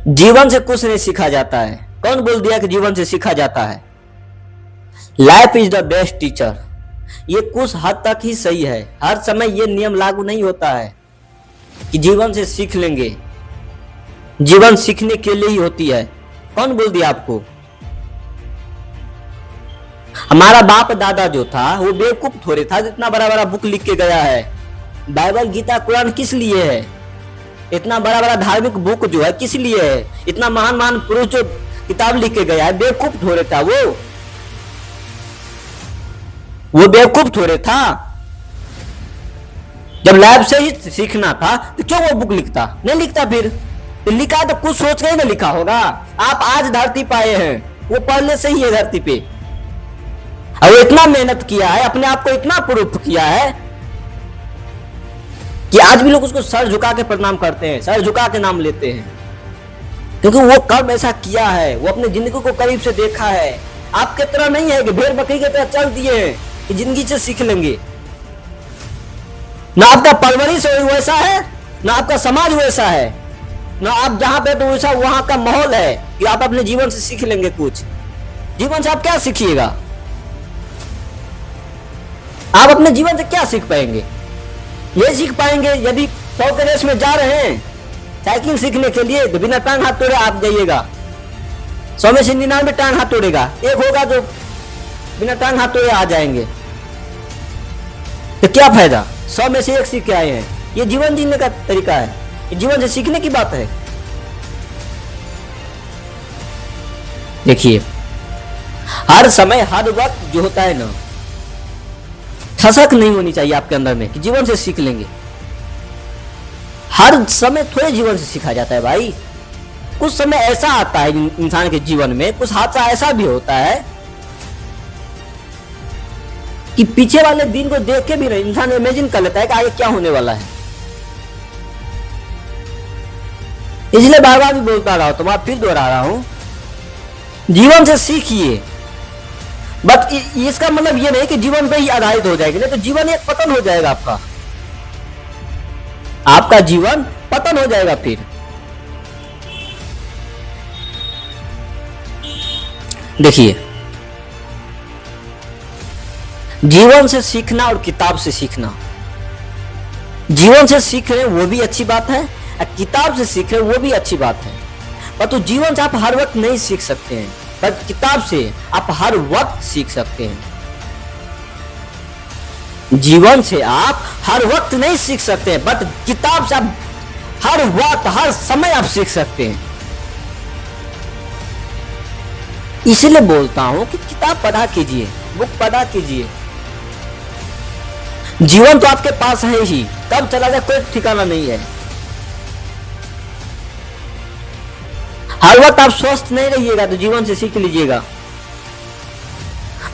जीवन से कुछ नहीं सीखा जाता है। कौन बोल दिया कि जीवन से सीखा जाता है? Life is the best teacher. ये कुछ हद तक ही सही है। हर समय ये नियम लागू नहीं होता है कि जीवन से सीख लेंगे। जीवन सीखने के लिए ही होती है। कौन बोल दिया आपको? हमारा बाप दादा जो था वो बेवकूफ थोड़े था, इतना बड़ा बड़ा बुक लिख के गया है। बाइबल, गीता, कुरान किस लिए है? इतना बड़ा बड़ा धार्मिक बुक जो है किस लिए है? इतना महान महान पुरुष जो किताब लिख के गया है, बेवकूफ थोड़े था वो बेवकूफ थोड़े था। जब लैब से ही सीखना था तो क्यों वो बुक लिखता? नहीं लिखता। फिर तो लिखा तो कुछ सोच के ही ना लिखा होगा। आप आज धरती पाए हैं, वो पहले से ही है धरती पे। और वो इतना मेहनत किया है, अपने आप को इतना प्रूफ किया है कि आज भी लोग उसको सर झुका के प्रणाम करते हैं, सर झुका के नाम लेते हैं, क्योंकि वो कब ऐसा किया है, वो अपनी जिंदगी को करीब से देखा है। आपके तरह नहीं है कि भेड़ बकरी की तरह चल दिए हैं कि जिंदगी से सीख लेंगे। ना आपका परवरिश वैसा है, ना आपका समाज वैसा है, ना आप जहां पे तो वैसा वहां का माहौल है कि आप अपने जीवन से सीख लेंगे कुछ। जीवन से आप क्या सीखिएगा? आप अपने जीवन से क्या सीख पाएंगे? ये सीख पाएंगे यदि 100 के रेस में जा रहे हैं साइकिल सीखने के लिए तो बिना टांग हाथ तोड़े आप जाइएगा। 100 में से 99 टांग हाथ तोड़ेगा, एक होगा जो बिना टांग हाथ तोड़े आ जाएंगे। तो क्या फायदा? 100 में से एक सीख के आए हैं। ये जीवन जीने का तरीका है, ये जीवन से सीखने की बात है। देखिए, हर समय हर वक्त जो होता है ना, ठसक नहीं होनी चाहिए आपके अंदर में कि जीवन से सीख लेंगे। हर समय थोड़े जीवन से सीखा जाता है भाई। कुछ समय ऐसा आता है इंसान के जीवन में, कुछ हादसा ऐसा भी होता है कि पीछे वाले दिन को देख के भी नहीं इंसान इमेजिन कर लेता है कि आगे क्या होने वाला है। इसलिए बार बार भी बोलता रहा हूं, तो मैं फिर दोहरा रहा हूं, जीवन से सीखिए। बट इसका मतलब ये नहीं कि जीवन पे ही आधारित हो जाएगी, नहीं तो जीवन एक पतन हो जाएगा। आपका जीवन पतन हो जाएगा। फिर देखिए, जीवन से सीखना और किताब से सीखना, जीवन से सीख रहे वो भी अच्छी बात है और किताब से सीख रहे वो भी अच्छी बात है। पर तो जीवन से आप हर वक्त नहीं सीख सकते हैं, पर किताब से आप हर वक्त सीख सकते हैं। जीवन से आप हर वक्त नहीं सीख सकते हैं, बट किताब से आप हर वक्त हर समय आप सीख सकते हैं। इसलिए बोलता हूं कि किताब पढ़ा कीजिए, बुक पढ़ा कीजिए। जीवन तो आपके पास है ही, कब चला जाए कोई ठिकाना नहीं है। हर वक्त आप स्वस्थ नहीं रहिएगा तो जीवन से सीख लीजिएगा।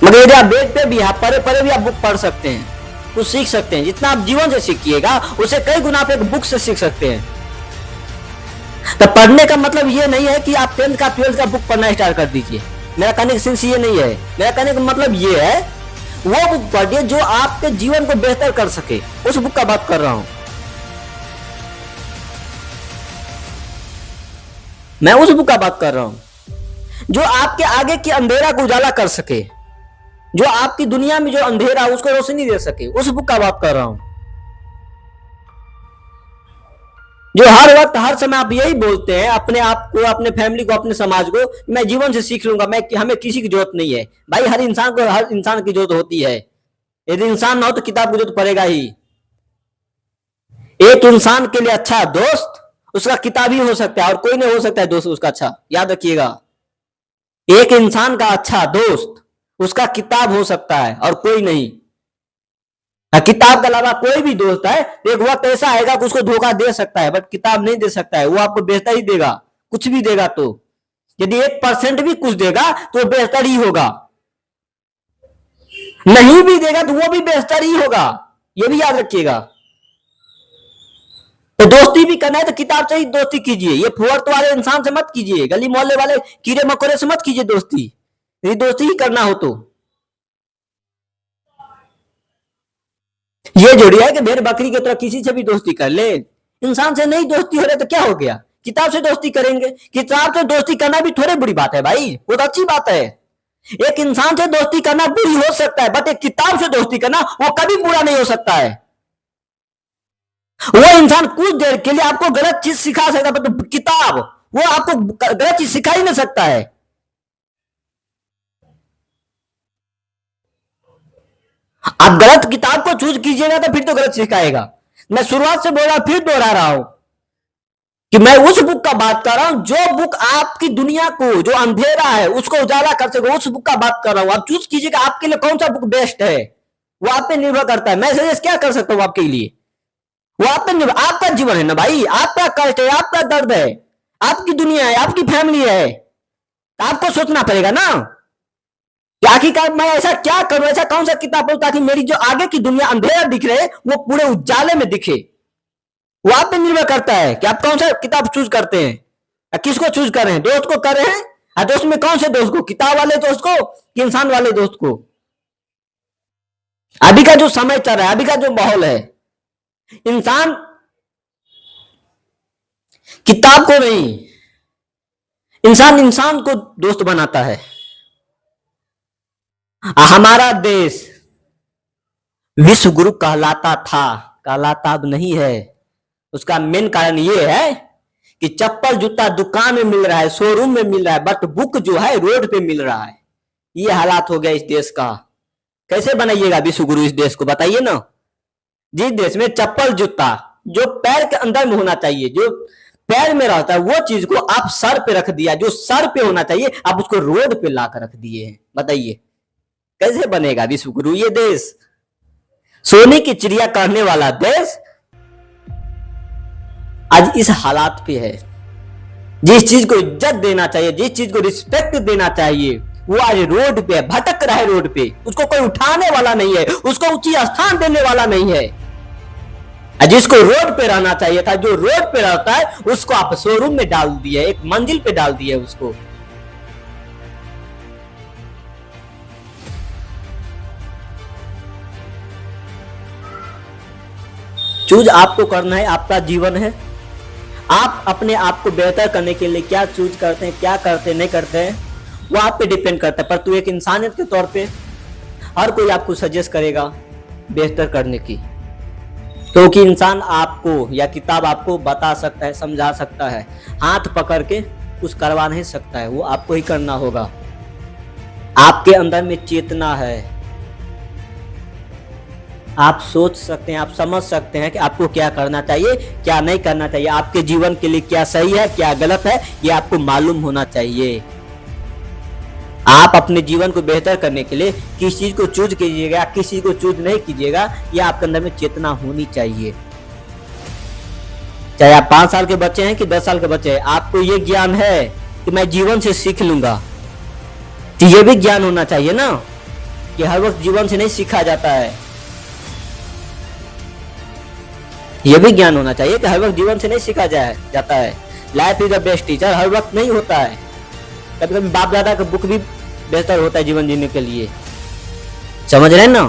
मगर यदि आप बेड पे भी, आप परे परे भी आप बुक पढ़ सकते हैं, कुछ सीख सकते हैं। जितना आप जीवन से सीखिएगा उसे कई गुना आप एक बुक से सीख सकते हैं। तो पढ़ने का मतलब ये नहीं है कि आप 10th का 12th का बुक पढ़ना स्टार्ट कर दीजिए। मेरा कहने का सेंस ये नहीं है। मेरा कहने का मतलब ये है, वो बुक पढ़िए जो आपके जीवन को बेहतर कर सके। उस बुक का बात कर रहा हूं मैं, उस बुक का बात कर रहा हूं जो आपके आगे की अंधेरा को उजाला कर सके, जो आपकी दुनिया में जो अंधेरा उसको रोशनी दे सके। उस बुक का बात कर रहा हूं जो हर वक्त हर समय आप यही बोलते हैं अपने आप को, अपने फैमिली को, अपने समाज को, मैं जीवन से सीख लूंगा, मैं हमें किसी की जरूरत नहीं है। भाई हर इंसान को हर इंसान की जरूरत होती है। यदि इंसान ना हो तो किताब की जरूरत पड़ेगा ही। एक इंसान के लिए अच्छा दोस्त उसका किताब ही हो सकता है और कोई नहीं हो सकता है दोस्त उसका अच्छा। याद रखिएगा, एक इंसान का अच्छा दोस्त उसका किताब हो सकता है और कोई नहीं। किताब के अलावा कोई भी दोस्त है, एक वक्त ऐसा आएगा कि उसको धोखा दे सकता है, बट किताब नहीं दे सकता है। वो आपको बेहतर ही देगा, कुछ भी देगा तो। यदि 1% भी कुछ देगा तो बेहतर ही होगा, नहीं भी देगा तो वो भी बेहतर ही होगा। ये भी याद रखिएगा। तो दोस्ती भी करना है तो किताब से ही दोस्ती कीजिए। ये फुहर्त वाले इंसान से मत कीजिए, गली मोहल्ले वाले कीड़े मकोड़े से मत कीजिए दोस्ती। यदि दोस्ती ही करना हो तो ये जोड़ी है कि भेड़ बकरी की तरह किसी से भी दोस्ती कर ले। इंसान से नहीं दोस्ती हो रहा तो क्या हो गया? किताब से दोस्ती करेंगे। किताब से दोस्ती करना भी थोड़ी बुरी बात है भाई, बहुत अच्छी बात है। एक इंसान से दोस्ती करना बुरी हो सकता है, बट एक किताब से दोस्ती करना वो कभी बुरा नहीं हो सकता है। वो इंसान कुछ देर के लिए आपको गलत चीज सिखा सकता है, बट किताब वो आपको गलत चीज सिखा ही नहीं सकता है। आप गलत किताब को चूज कीजिएगा तो फिर तो गलत सिखाएगा। मैं शुरुआत से बोला, फिर दोहरा रहा हूं कि मैं उस बुक का बात कर रहा हूं जो बुक आपकी दुनिया को, जो अंधेरा है उसको उजाला कर सके, उस बुक का बात कर रहा हूं। आप चूज कीजिएगा आपके लिए कौन सा बुक बेस्ट है, वो आप पे निर्भर करता है। मैं सजेस्ट क्या कर सकता हूं आपके लिए, वो आप पे निर्भर। आपका जीवन है ना भाई, आपका कष्ट है, आपका दर्द है, आपकी दुनिया है, आपकी फैमिली है, तो आपको सोचना पड़ेगा ना कि आखिरकार मैं ऐसा क्या करूं, ऐसा कौन सा किताब पढ़ूं ताकि मेरी जो आगे की दुनिया अंधेरा दिख रहे वो पूरे उजाले में दिखे। वो आप पे निर्भर करता है कि आप कौन सा किताब चूज करते हैं, किसको चूज कर रहे हैं, दोस्त को कर रहे हैं, दोस्त में कौन से दोस्त को, किताब वाले दोस्त को कि इंसान वाले दोस्त को। अभी का जो समय चल रहा है, अभी का जो माहौल है, इंसान किताब को नहीं, इंसान को दोस्त बनाता है। हमारा देश विश्व गुरु कहलाता था, कहलाता अब नहीं है। उसका मेन कारण ये है कि चप्पल जूता दुकान में मिल रहा है, शोरूम में मिल रहा है, बट बुक जो है रोड पे मिल रहा है। ये हालात हो गया इस देश का। कैसे बनाइएगा विश्व गुरु इस देश को, बताइए ना। जिस देश में चप्पल जूता जो पैर के अंदर में होना चाहिए, जो पैर में रहता है, वो चीज को आप सर पे रख दिया, जो सर पे होना चाहिए आप उसको रोड पे लाकर रख दिए हैं। बताइए कैसे बनेगा विश्व गुरु ये देश। सोने की चिड़िया करने वाला देश आज इस हालात पे है। जिस चीज को इज्जत देना चाहिए, जिस चीज को रिस्पेक्ट देना चाहिए, वो आज रोड पे भटक रहा है। रोड पे उसको कोई उठाने वाला नहीं है, उसको उचित स्थान देने वाला नहीं है। जिसको रोड पे रहना चाहिए था, जो रोड पे रहता है, उसको आप शोरूम में डाल दिए, एक मंजिल पे डाल दिए उसको। चूज आपको करना है, आपका जीवन है। आप अपने आप को बेहतर करने के लिए क्या चूज करते हैं, क्या करते नहीं करते हैं, वो आप पे डिपेंड करता है। पर तू एक इंसानियत के तौर पे हर कोई आपको सजेस्ट करेगा बेहतर करने की, क्योंकि इंसान आपको या किताब आपको बता सकता है, समझा सकता है, हाथ पकड़ के कुछ करवा नहीं सकता है, वो आपको ही करना होगा। आपके अंदर में चेतना है, आप सोच सकते हैं, आप समझ सकते हैं कि आपको क्या करना चाहिए, क्या नहीं करना चाहिए, आपके जीवन के लिए क्या सही है, क्या गलत है, ये आपको मालूम होना चाहिए। आप अपने जीवन को बेहतर करने के लिए किस चीज को चूज कीजिएगा, किस चीज को चूज नहीं कीजिएगा, ये आपके अंदर में चेतना होनी चाहिए। चाहे आप 5 साल के बच्चे हैं कि 10 साल के बच्चे हैं, आपको ये ज्ञान है कि मैं जीवन से सीख लूंगा, तो ये भी ज्ञान होना चाहिए ना कि हर वक्त जीवन से नहीं सीखा जाता है। यह भी ज्ञान होना चाहिए कि हर वक्त जीवन से नहीं सीखा जाता है। Life is the best teacher, हर वक्त नहीं होता है। कभी कभी बाप दादा का बुक भी बेहतर होता है जीवन जीने के लिए। समझ रहे हैं ना।